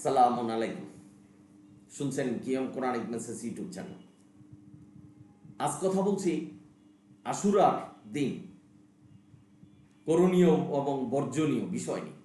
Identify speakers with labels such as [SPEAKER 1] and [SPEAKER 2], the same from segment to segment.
[SPEAKER 1] আসসালামু আলাইকুম। শুনছেন কিয়ম কোরআনিক মেসেজ ইউটিউব চ্যানেল। আজ কথা বলছি আশুরার দিন করণীয় এবং বর্জনীয় বিষয় নিয়ে।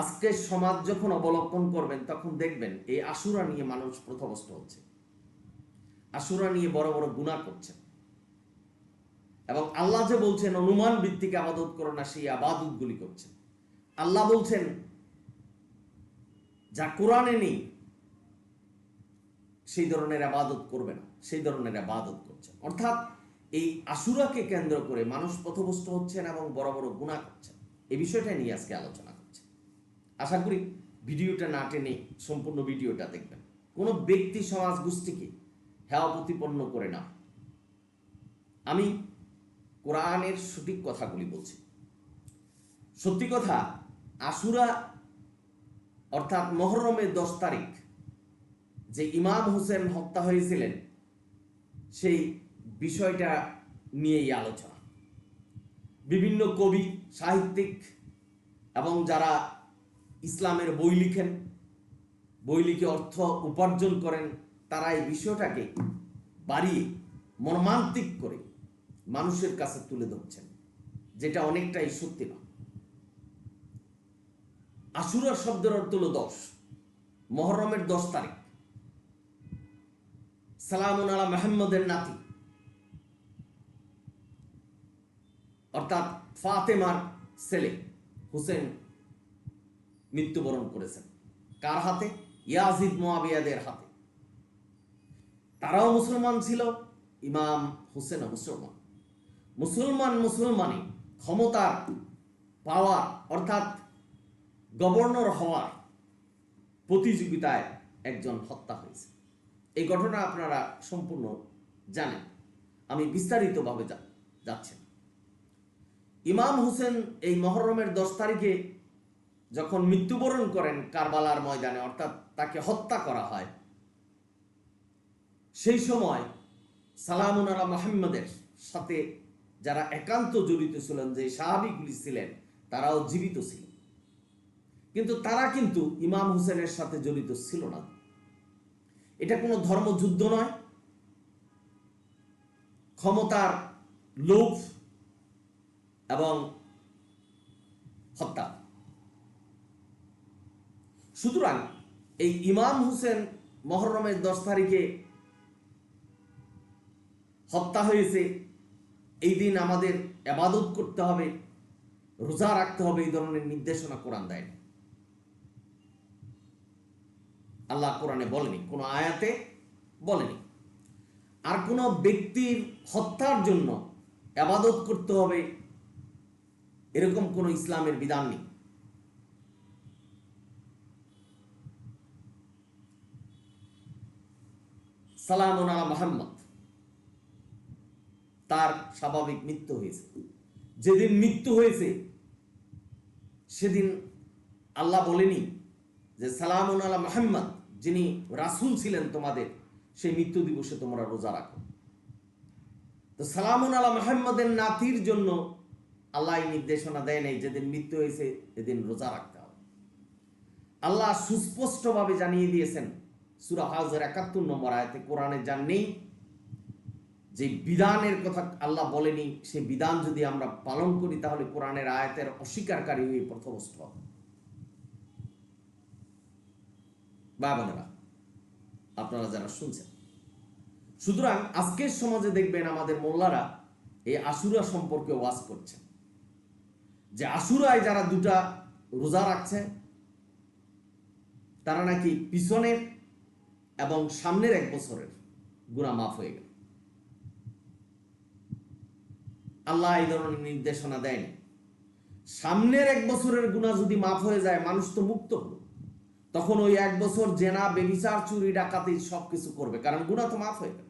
[SPEAKER 1] আজকে সমাজ যখন অবলম্বন করবেন তখন দেখবেন এই আশুরা নিয়ে মানুষ পথভ্রষ্ট হচ্ছে, আশুরা নিয়ে বড় বড় গুনাহ করছেন। এবং আল্লাহ যে বলছেন অনুমান ভিত্তিক আবাদত করো না, সেই আবাদতগুলি করছেন। আল্লাহ বলছেন যা কোরআনে নেই সেই ধরনের আবাদত করবে না, সেই ধরনের আবাদত করছেন। অর্থাৎ এই আশুরাকে কেন্দ্র করে মানুষ পথভ্রষ্ট হচ্ছেন এবং বড় বড় গুনাহ করছেন। এই বিষয়টা নিয়ে আজকে আলোচনা করছে। আশা করি ভিডিওটা না টেনে সম্পূর্ণ ভিডিওটা দেখবেন। কোনো ব্যক্তি সমাজ গোষ্ঠীকে হেয় প্রতিপন্ন করে না। আমি কোরআনের সঠিক কথাগুলি বলছি। সত্যি কথা, আশুরা অর্থাৎ মুহররমের 10 তারিখ যে ইমাম হোসেন হত্যা হয়েছিলেন সেই বিষয়টা নিয়েই আলোচনা। বিভিন্ন কবি, সাহিত্যিক এবং যারা ইসলামের বই লিখেন, বই লিখে অর্থ উপার্জন করেন, তারা এই বিষয়টাকে বাড়িয়ে মর্মান্তিক করে মানুষের কাছে তুলে ধরছেন, যেটা অনেকটাই সত্যি না। আশুরা শব্দের অর্থ হলো 10, মুহররমের 10 তারিখ। সালামুন আলা মুহাম্মদের নাতি অর্থাৎ ফাতেমার ছেলে হুসেন মৃত্যুবরণ করেছেন। কার হাতে? ইয়াজিদ মুআবিয়াদের হাতে। তারাও মুসলমান ছিল, ইমাম হুসেনও মুসলমান। মুসলমানই ক্ষমতার পাওয়ার অর্থাৎ গভর্নর হওয়ার প্রতিযোগিতায় একজন হত্যা হয়েছে। এই ঘটনা আপনারা সম্পূর্ণ জানেন, আমি বিস্তারিতভাবে যাচ্ছি। ইমাম হুসেন এই মুহররমের 10 তারিখে যখন মৃত্যুবরণ করেন কারবালার ময়দানে, অর্থাৎ তাকে হত্যা করা হয়, সেই সময় সালামুন আলা মুহাম্মদের সাথে যারা একান্ত জড়িত ছিলেন, যে সাহাবীগুলি ছিলেন, তারাও জীবিত ছিল। কিন্তু তারা কিন্তু ইমাম হুসেনের সাথে জড়িত ছিল না। এটা কোনো ধর্মযুদ্ধ নয়, ক্ষমতার লোভ এবং হত্যা। সুতরাং এই ইমাম হুসেন মুহররমের 10 তারিখে হত্যা হয়েছে, এই দিন আমাদের ইবাদত করতে হবে, রোজা রাখতে হবে, এই ধরনের নির্দেশনা কোরআন দেয়। আল্লাহ কোরআনে বলেনি, কোন আয়াতে বলেনি। আর কোন ব্যক্তির হত্যার জন্য ইবাদত করতে হবে এরকম কোন ইসলামের বিধান নেই। সালামুন আলা মুহাম্মদ, তার স্বাভাবিক মৃত্যু হয়েছে। যেদিন মৃত্যু হয়েছে সেদিন আল্লাহ বলেনি যে সালামুন আলা মুহাম্মদ, যিনি রাসূল ছিলেন তোমাদের, সেই মৃত্যু দিবসে তোমরা রোজা রাখো। তো সালামুন আলা মুহাম্মদের নাতির জন্য আল্লাহ এই নির্দেশনা দেয় নাই যেদিন মৃত্যু হয়েছে এদিন রোজা রাখতে হবে। আল্লাহ সুস্পষ্টভাবে জানিয়ে দিয়েছেন সূরা হজের ৭১ নম্বর আয়াতে, কোরআনে যা নেই, যে বিধানের কথা আল্লাহ বলেনি, সেই বিধান যদি আমরা পালন করি তাহলে কোরআনের আয়াতের অস্বীকারী হয়ে পথভ্রষ্ট হবে। বোনেরা, আপনারা যারা শুনছেন, সুতরাং আজকের সমাজে দেখবেন আমাদের মোল্লারা এই আশুরা সম্পর্কে ওয়াজ করছেন যে আশুরায় যারা 2টা রোজা রাখছে তারা নাকি পিছনের এবং সামনের 1 বছরের গুনাহ মাফ হয়ে গেল। আল্লাহ এই ধরনের নির্দেশনা দেয়নি। সামনের 1 বছরের গুনাহ যদি মাফ হয়ে যায়, মানুষ তো মুক্ত হলো, তখন ওই 1 বছর জেনা, বেবিচার, চুরি, ডাকাতি সবকিছু করবে, কারণ গুনাহ তো মাফ হয়ে গেল।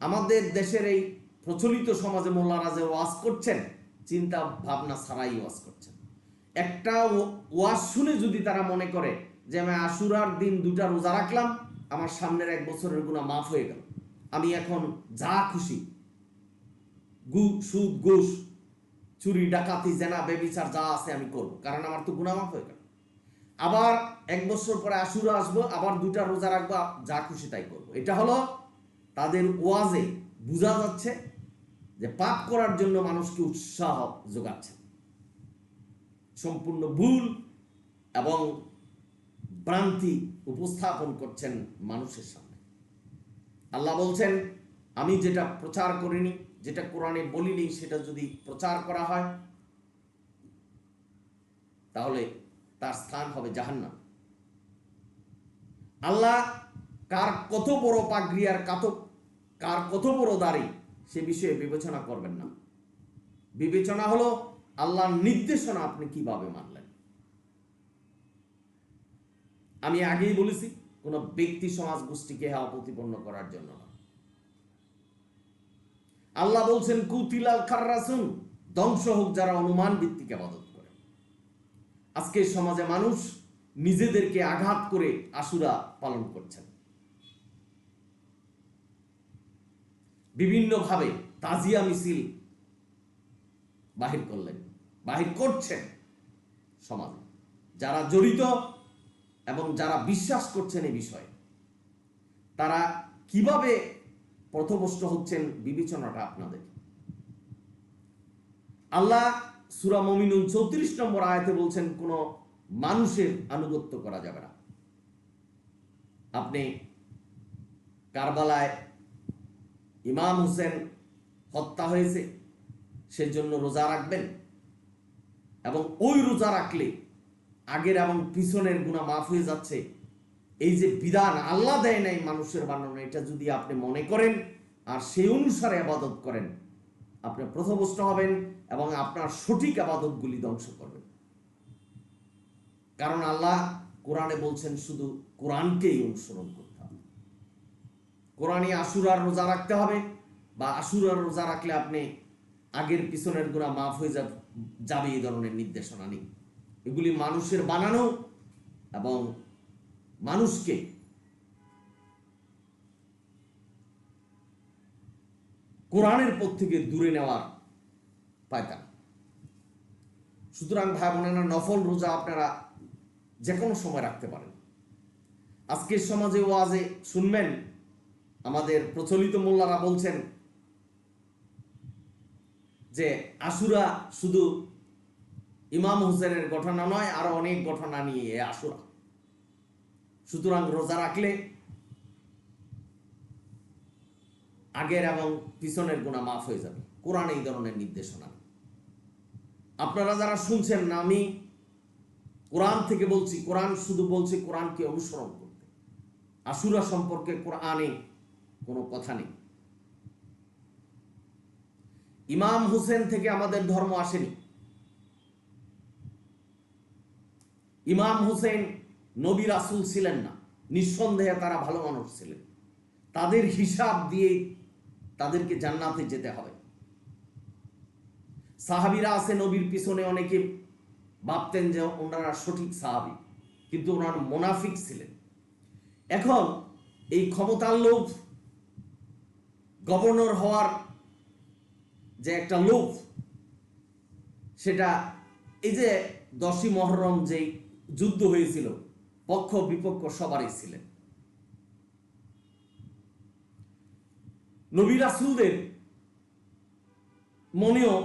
[SPEAKER 1] আমাদের দেশের এই প্রচলিত সমাজে মোল্লারা যে ওয়াজ করছেন, চিন্তা ভাবনা ছাড়াই ওয়াজ করছেন। একটা ওয়াজ শুনে যদি তারা মনে করে যে আমি আশুরার দিন 2টা রোজা রাখলাম, আমার সামনের 1 বছরের গুনাহ মাফ হয়ে গেল, আমি এখন যা খুশি সুদ, ঘুষ, চুরি, ডাকাতি, জেনা, বেবিচার যা আছে আমি করব, কারণ আমার তো গুনাহ মাফ হয়ে গেল। আবার 1 বছর পরে আশুরা আসবো, আবার 2টা রোজা রাখবো, যা খুশি তাই করবো। এটা হলো তাদের ওয়াজে বোঝা যাচ্ছে যে পাপ করার জন্য মানুষকে উৎসাহ যোগাচ্ছে। সম্পূর্ণ ভুল এবং ভ্রান্তি উপস্থাপন করছেন মানুষের সামনে। আল্লাহ বলছেন, আমি যেটা প্রচার করিনি, যেটা কোরআনে বলিনি, সেটা যদি প্রচার করা হয় তাহলে তার স্থান হবে জাহান্নাম। আল্লাহ কার কত বড় পাগড়ি আর কার কত বড় দাড়ি সে বিষয়ে বিবেচনা করবেন না। বিবেচনা হলো আল্লাহর নির্দেশনা আপনি কিভাবে মানলেন। আমি আগেই বলেছি, কোন ব্যক্তি সমাজ গোষ্ঠীকে হাওয়া প্রতিপন্ন করার জন্য না। আল্লাহ বলছেন, কুতিলাল খাররাসুন, ধ্বংস হোক যারা অনুমান ভিত্তিক ইবাদত করে। আজকে সমাজে মানুষ নিজেদেরকে আঘাত করে আশুরা পালন করছেন, বিভিন্নভাবে তাজিয়া মিছিল বাহির করছেন সমাজে। যারা জড়িত এবং যারা বিশ্বাস করছেন এই বিষয়ে, তারা কিভাবে পথভ্রষ্ট হচ্ছেন বিবেচনাটা আপনাদের। আল্লাহ সূরা মুমিনুন 34 নম্বর আয়াতে বলছেন, কোন মানুষের আনুগত্য করা যাবে না। আপনি কারবালায় ইমাম হোসেন হত্যা হয়েছে সেজন্য রোজা রাখবেন, এবং ওই রোজা রাখলে আগের এবং পিছনের গুনাহ মাফ হয়ে যাচ্ছে, এই যে বিধান আল্লাহ দেয় নাই মানুষের বানানো, এটা যদি আপনি মনে করেন আর সেই অনুসারে ইবাদত করেন, আপনি পথভ্রষ্ট হবেন এবং আপনার সঠিক ইবাদতগুলি ধ্বংস করবেন। কারণ আল্লাহ কোরআনে বলছেন শুধু কোরআনকেই অনুসরণ করতে হবে। কোরআনে আশুরার রোজা রাখতে হবে, বা আশুরার রোজা রাখলে আপনি আগের পিছনের গুনাহ মাফ হয়ে যাবে, এই ধরনের নির্দেশনা নেই। এগুলি মানুষের বানানো এবং মানুষকে কোরআনের পথ থেকে দূরে নেওয়ার পায়তারা। সুতরাং ভাই বোনেরা, নফল রোজা আপনারা যে কোনো সময় রাখতে পারেন। আজকের সমাজে ওয়াজে শুনবেন, আমাদের প্রচলিত মোল্লারা বলছেন যে আশুরা শুধু ইমাম হোসেনের ঘটনা নয়, আরো অনেক ঘটনা নিয়ে আশুরা। সুতরাং রোজা রাখলে আগের এবং পিছনের গুনাহ মাফ হয়ে যাবে। কোরআন এই ধরনের নির্দেশনা। আপনারা যারা শুনছেন না, আমি কোরআন থেকে বলছি, কোরআন শুধু বলছে কোরআনকে অনুসরণ করতে। আশুরা সম্পর্কে কোরআনে কোনো কথা নেই। ইমাম হোসেন থেকে আমাদের ধর্ম আসেনি। ইমাম হোসেন নবী রাসূল ছিলেন না, নিঃসন্দেহে তারা ভালো মানুষ ছিলেন। তাদের হিসাব দিয়ে তাদেরকে জান্নাতে যেতে হবে। সাহাবীরা আছে নবীর পিছনে, অনেকে ভাবতেন যে ওনারা সঠিক সাহাবী, কিন্তু ওনারা মুনাফিক ছিলেন। এখন এই ক্ষমতার লোভ, গভর্নর হওয়ার যে একটা লোভ, সেটা এই যে 10ই মুহররম যে যুদ্ধ হয়েছিল, পক্ষ বিপক্ষ সবারই ছিলেন। নবী রাসূলদের মনেও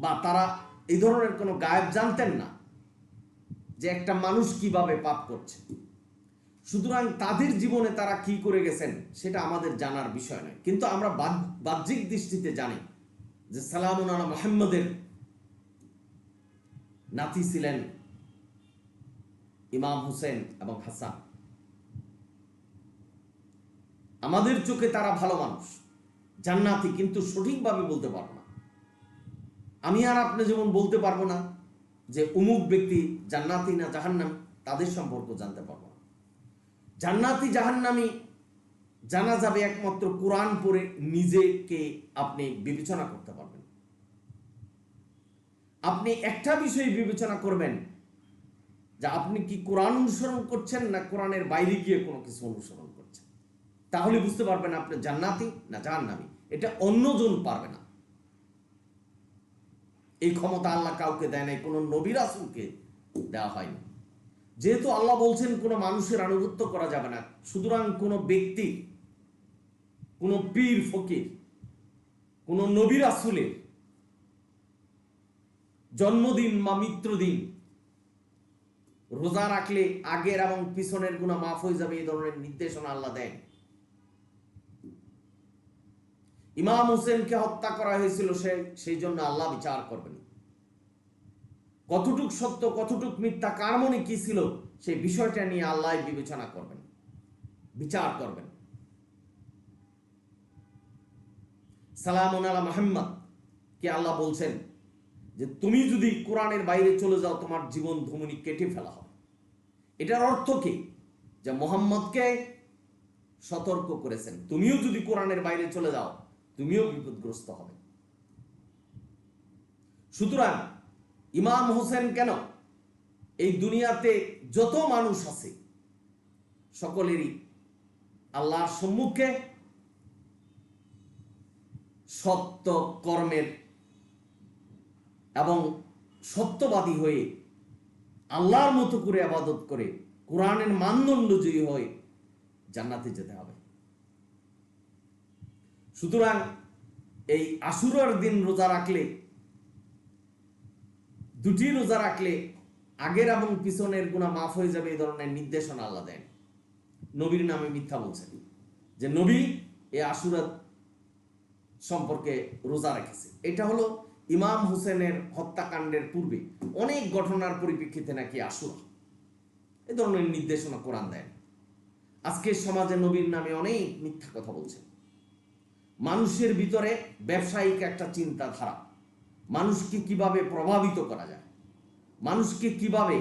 [SPEAKER 1] বা তারা এই ধরনের কোনো গায়েব জানতেন না যে একটা মানুষ কিভাবে পাপ করছে। সুতরাং তাদের জীবনে তারা কি করে গেছেন সেটা আমাদের জানার বিষয় নয়, কিন্তু আমরা বাহ্যিক দৃষ্টিতে জানি যে সালামুন আলা মুহাম্মাদের নাতি ছিলেন ইমাম হোসেন এবং হাসান। আমাদের চোখে তারা ভালো মানুষ, জান্নাতি, কিন্তু সঠিকভাবে বলতে পারবো না। আমি আর আপনি যেমন বলতে পারবো না যে অমুক ব্যক্তি জান্নাতি না জাহান্নামী, তাদের সম্পর্ক জানতে পারবো না। জান্নাতি জাহান্নামী জানা যাবে একমাত্র কোরআন পড়ে নিজেকে আপনি বিবেচনা করতে পারবেন। আপনি একটা বিষয় বিবেচনা করবেন যে আপনি কি কোরআন অনুসরণ করছেন না কোরআনের বাইরে গিয়ে কোনো কিছু অনুসরণ করছেন, তাহলে বুঝতে পারবেন আপনি জান্নাতি না জাহান্নামী। এটা অন্যজন পারবে না। এই ক্ষমতা আল্লাহ কাউকে দেয় নাই, কোনো নবী রাসূলকে দেওয়া হয়নি। যেহেতু আল্লাহ বলছেন কোনো মানুষের আনুগত্য করা যাবে না, সুতরাং কোনো ব্যক্তি, কোনো পীর ফকির, কোনো নবী রাসূলের জন্মদিন বা মৃত্যুদিন রোজা রাখলে আগের এবং পিছনের গুনাহ মাফ হয়ে যাবে, এই ধরনের নির্দেশনা আল্লাহ দেন। ইমাম হোসেনকে হত্যা করা হয়েছিল, সেই জন্য আল্লাহ বিচার করবেন। কতটুক সত্য কতটুক মিথ্যা, কার মনে কি ছিল, সেই বিষয়টা নিয়ে আল্লাহ বিবেচনা করবেন, বিচার করবেন। সালামুন আলা মুহাম্মদ কে আল্লাহ বলছেন যে তুমি যদি কোরআনের বাইরে চলে যাও তোমার জীবন ধমনী কেটে ফেলা হবে। এটার অর্থ কি? যে মুহাম্মদকে সতর্ক করেছেন, তুমিও যদি কোরআনের বাইরে চলে যাও তুমিও বিপদগ্রস্ত হবে। সুতরাং ইমাম হোসেন কেন, এই দুনিয়াতে যত মানুষ আছে সকলেরই আল্লাহর সম্মুখে সত্য কর্মের এবং সত্যবাদী হয়ে আল্লাহর মতো করে ইবাদত করে কোরআনের মানদণ্ডজয়ী হয়ে জান্নাতে যেতে হবে। সুতরাং এই আশুরার দিন রোজা রাখলে, দুটি রোজা রাখলে আগের এবং পিছনের গুনাহ মাফ হয়ে যাবে, এই ধরনের নির্দেশনা আল্লাহ দেন। নবীর নামে মিথ্যা বলছেন যে নবী এই আশুরা সম্পর্কে রোজা রেখেছে। এটা হলো ইমাম হোসেনের হত্যাকাণ্ডের পূর্বে অনেক ঘটনার পরিপ্রেক্ষিতে নাকি আশুরা, এই ধরনের নির্দেশনা কোরআন দেন। আজকে সমাজে নবীর নামে অনেক মিথ্যা কথা বলছে। মানুষের ভিতরে ব্যবসায়িক একটা চিন্তাধারা, মানুষকে কিভাবে প্রভাবিত করা যায়, মানুষকে কিভাবে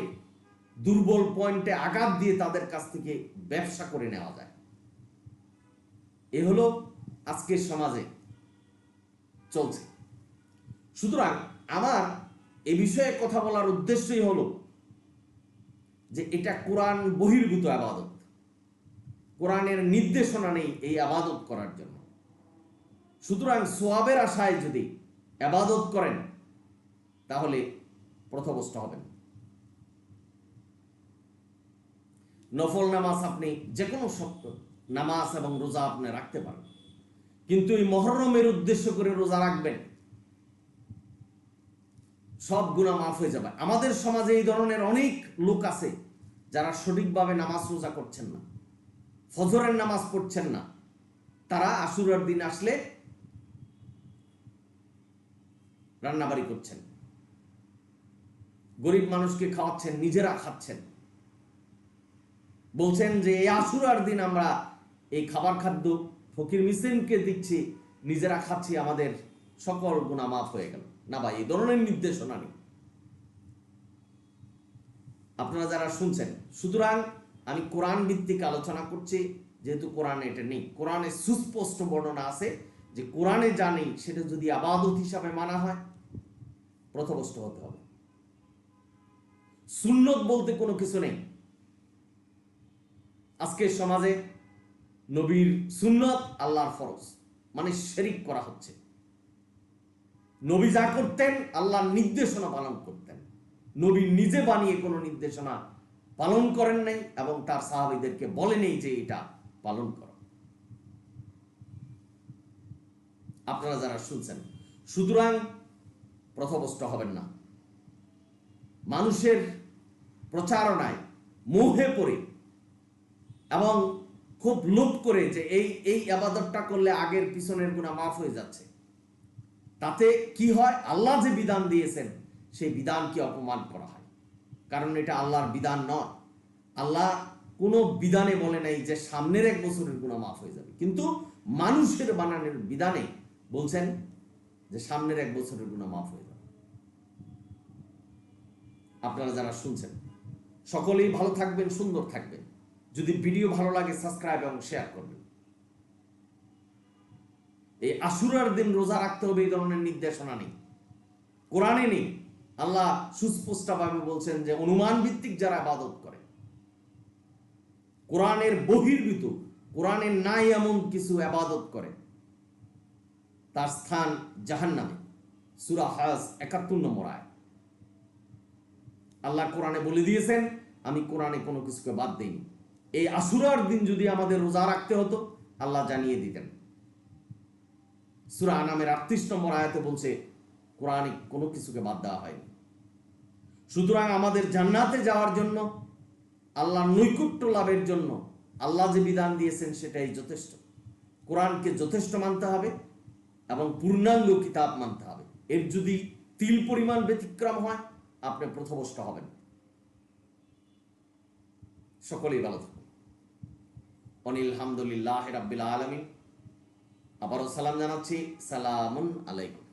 [SPEAKER 1] দুর্বল পয়েন্টে আঘাত দিয়ে তাদের কাছ থেকে ব্যবসা করে নেওয়া যায়, এ হলো আজকের সমাজে চলছে। সুতরাং আমার এ বিষয়ে কথা বলার উদ্দেশ্যই হলো যে এটা কোরআন বহির্ভূত ইবাদত, কোরআনের নির্দেশনা নেই এই ইবাদত করার জন্য। সুতরাং সওয়াবের আশায় যদি ইবাদত করেন তাহলে পথভ্রষ্ট হবেন। নফল নামাজ আপনি যে কোনো নামাজ এবং রোজা আপনি রাখতে পারেন, কিন্তু এই মুহররমের উদ্দেশ্য করে রোজা রাখবেন, সব গুনাহ মাফ হয়ে যাবে। আমাদের সমাজে এই ধরনের অনেক লোক আছে যারা সঠিকভাবে নামাজ রোজা করছেন না, ফজরের নামাজ পড়ছেন না। তারা আশুরার দিন আসলে রান্নাবাড়ি করছেন, গরিব মানুষকে খাওয়াচ্ছেন, নিজেরা খাচ্ছেন, বলছেন যে এই আশুরার দিন আমরা এই খাবার খাদ্য ফকির মিসকিনকে দিচ্ছি, নিজেরা খাচ্ছি, আমাদের সকল গুনাহ মাফ হয়ে গেল। না ভাই, এই ধরনের নির্দেশনা নেই, আপনারা যারা শুনছেন। সুতরাং আমি কোরআন ভিত্তিক আলোচনা করছি, যেহেতু কোরআনে এটা নেই। কোরআনে সুস্পষ্ট বর্ণনা আছে যে কোরআনে যা নেই সেটা যদি ইবাদত হিসাবে মানা হয় পথভ্রষ্ট হতে হবে। সুন্নত বলতে কোনো কিছু নেই। আজকের সমাজে নবীর সুন্নত আল্লাহর ফরজ, মানে শিরক করা হচ্ছে। নবী যা করতেন আল্লাহর নির্দেশনা পালন করতেন, নবী নিজে বানিয়ে কোনো নির্দেশনা পালন করেন নাই এবং তার সাহাবীদেরকে বলেন এই যে এটা পালন করো। আপনারা যারা শুনছেন, সুতরাং পথভ্রষ্ট হবেন না। মানুষের প্রচারণায় মোহে পড়ে এবং খুব লোভ করে যে এই ইবাদতটা করলে আগের পিছনের গুনাহ মাফ হয়ে যাচ্ছে, তাতে কি হয়? আল্লাহ যে বিধান দিয়েছেন সেই বিধানকে অপমান করা হয়। কারণ এটা আল্লাহর বিধান নয়। আল্লাহ কোনো বিধানে বলে নাই যে সামনের 1 বছরের গুনাহ মাফ হয়ে যাবে, কিন্তু মানুষের বানানোর বিধানে বলছেন যে সামনের 1 বছরের গুনাহ মাফ হয়ে যাবে। আপনারা যারা শুনছেন সকলেই ভালো থাকবেন, সুন্দর থাকবেন। যদি ভিডিও ভালো লাগে সাবস্ক্রাইব এবং শেয়ার করবেন। এই আশুরার দিন রোজা রাখতে হবে এই ধরনের নির্দেশনা নেই, কোরআনে নেই। আল্লাহ সুস্পষ্টভাবে বলছেন যে অনুমান ভিত্তিক যারা ইবাদত করে, কোরআনের বহির্ভূত, কোরআনের নাই এমন কিছু ইবাদত করে, তার স্থান জাহান্নামে। সূরা হজ 71 নম্বর আয়াত। আল্লাহ কোরআনে বলে দিয়েছেন আমি কোরআনে কোনো কিছুকে বাদ দিইনি। এই আশুরার দিন যদি আমাদের রোজা রাখতে হতো, আল্লাহ জানিয়ে দিতেন। সূরা আনামের 38 নম্বর আয়াতে বলছে কোরআনে কোনো কিছুকে বাদ দেওয়া হয়নি। সুতরাং আমাদের জান্নাতে যাওয়ার জন্য, আল্লাহর নৈকট্য লাভের জন্য আল্লাহ যে বিধান দিয়েছেন সেটাই যথেষ্ট। কোরআনকে যথেষ্ট মানতে হবে এবং পূর্ণাঙ্গ কিতাব মানতে হবে। এর যদি তিল পরিমাণ ব্যতিক্রম হয়, আপনি পথভ্রষ্ট হবেন। সকলেই ভালো থাকুন। আলহামদুলিল্লাহ রাব্বিল আলামিন। আবারও সালাম জানাচ্ছি, সালামুন আলাইকুম।